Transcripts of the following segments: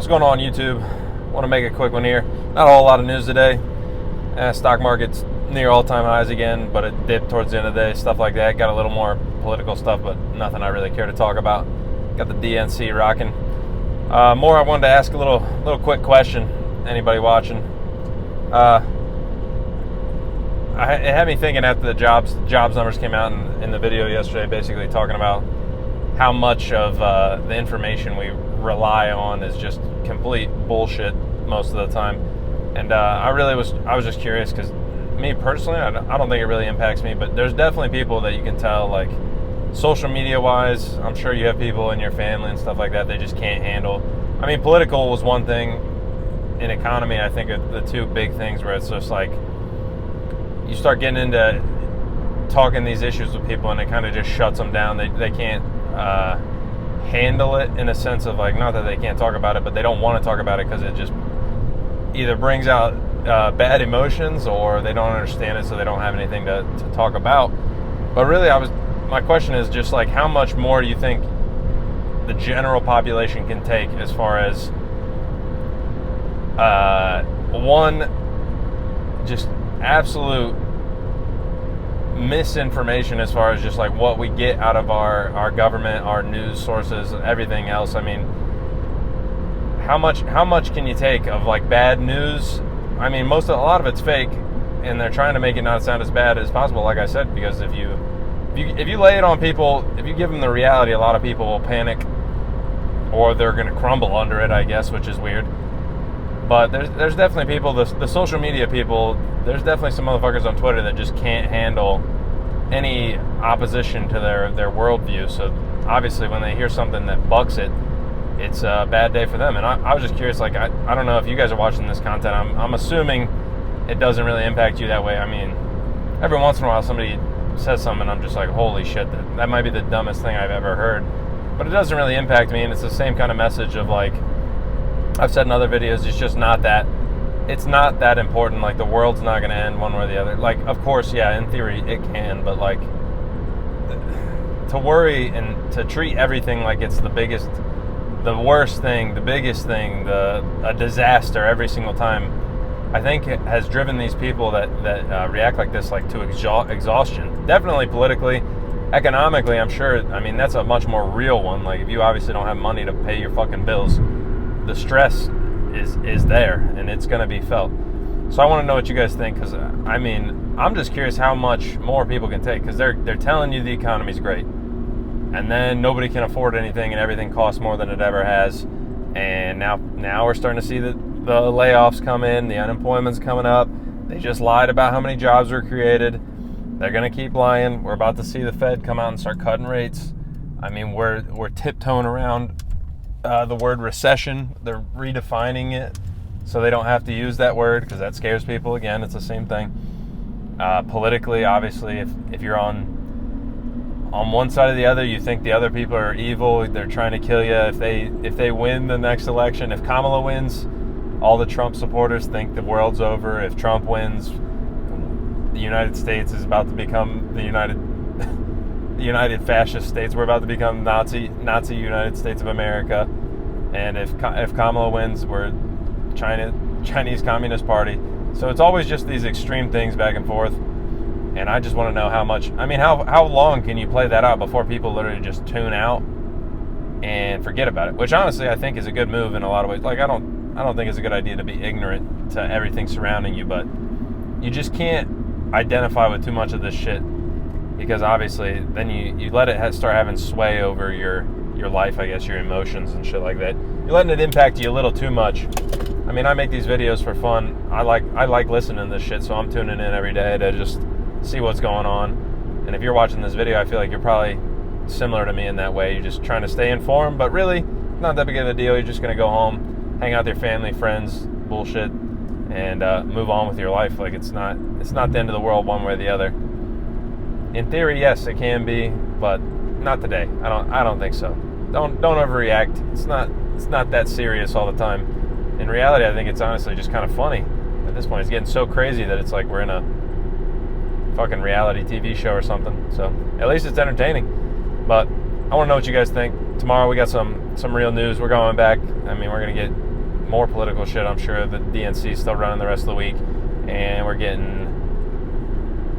What's going on, YouTube? Want to make a quick one here. Not a whole lot of news today. Stock market's near all-time highs again, but it dipped towards the end of the day. Stuff like that. Got a little more political stuff, but nothing I really care to talk about. Got the DNC rocking. More, I wanted to ask a little quick question. Anybody watching? It had me thinking after the jobs numbers came out in the video yesterday, basically talking about how much of the information we rely on is just complete bullshit most of the time. And I was just curious because me personally, I don't think it really impacts me, but there's definitely people that you can tell, like social media wise, I'm sure you have people in your family and stuff like that they just can't handle. I mean, political was one thing. In economy, I think the two big things where it's just like you start getting into talking these issues with people and it kind of just shuts them down. They can't handle it in a sense of like, not that they can't talk about it, but they don't want to talk about it because it just either brings out bad emotions or they don't understand it, so they don't have anything to talk about. But really, my question is just like, how much more do you think the general population can take as far as one, just absolute misinformation as far as just like what we get out of our government, our news sources, everything else. I mean, how much can you take of like bad news? I mean, a lot of it's fake, and they're trying to make it not sound as bad as possible, like I said, because if you lay it on people, if you give them the reality, a lot of people will panic or they're going to crumble under it, I guess, which is weird. But there's definitely people, the social media people, there's definitely some motherfuckers on Twitter that just can't handle any opposition to their worldview. So obviously when they hear something that bucks it, it's a bad day for them. And I was just curious, like, I don't know if you guys are watching this content. I'm assuming it doesn't really impact you that way. I mean, every once in a while somebody says something and I'm just like, holy shit, that might be the dumbest thing I've ever heard. But it doesn't really impact me, and it's the same kind of message of like, I've said in other videos, it's just not that important. Like, the world's not going to end one way or the other. Like, of course, yeah, in theory it can, but like, to worry and to treat everything like it's the worst thing, the biggest thing, a disaster every single time, I think it has driven these people that react like this, like, to exhaustion. Definitely politically, economically, I'm sure. I mean, that's a much more real one. Like, if you obviously don't have money to pay your fucking bills, the stress is there, and it's going to be felt. So I want to know what you guys think, because I mean, I'm just curious how much more people can take, because they're telling you the economy's great, and then nobody can afford anything, and everything costs more than it ever has. And now we're starting to see the layoffs come in, the unemployment's coming up. They just lied about how many jobs were created. They're going to keep lying. We're about to see the Fed come out and start cutting rates. I mean, we're tiptoeing around the word recession. They're redefining it so they don't have to use that word, because that scares people. Again, it's the same thing. Politically, obviously, if you're on one side or the other, you think the other people are evil, they're trying to kill you. If they win the next election, if Kamala wins, all the Trump supporters think the world's over. If Trump wins, the United States is about to become the United Fascist States. We're about to become Nazi United States of America. And if Kamala wins, we're Chinese Communist Party. So it's always just these extreme things back and forth. And I just want to know how much. I mean, how long can you play that out before people literally just tune out and forget about it? Which honestly, I think is a good move in a lot of ways. Like, I don't think it's a good idea to be ignorant to everything surrounding you, but you just can't identify with too much of this shit, because obviously then you let it start having sway over your life, I guess, your emotions and shit like that. You're letting it impact you a little too much. I mean, I make these videos for fun. I like listening to this shit, so I'm tuning in every day to just see what's going on. And if you're watching this video, I feel like you're probably similar to me in that way. You're just trying to stay informed, but really not that big of a deal. You're just going to go home, hang out with your family, friends, bullshit, and move on with your life. Like, it's not the end of the world one way or the other. In theory, yes, it can be, but not today. I don't think so. Don't overreact. It's not that serious all the time. In reality, I think it's honestly just kind of funny at this point. It's getting so crazy that it's like we're in a fucking reality TV show or something. So at least it's entertaining. But I want to know what you guys think. Tomorrow we got some real news. We're going back. I mean, we're going to get more political shit. I'm sure the DNC is still running the rest of the week, and we're getting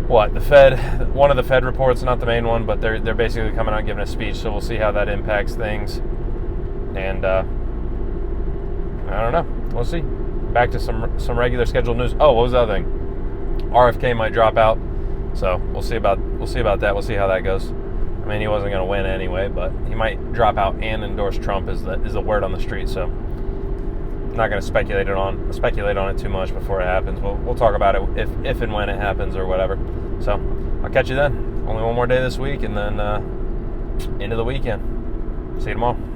the Fed. One of the Fed reports, not the main one, but they're basically coming out and giving a speech. So we'll see how that impacts things, and I don't know. We'll see. Back to some regular scheduled news. Oh, what was the other thing? RFK might drop out, so we'll see about that. We'll see how that goes. I mean, he wasn't going to win anyway, but he might drop out and endorse Trump is the word on the street. So I'm not going to speculate on it too much before it happens. We'll talk about it if and when it happens or whatever. So I'll catch you then. Only one more day this week, and then into the weekend. See you tomorrow.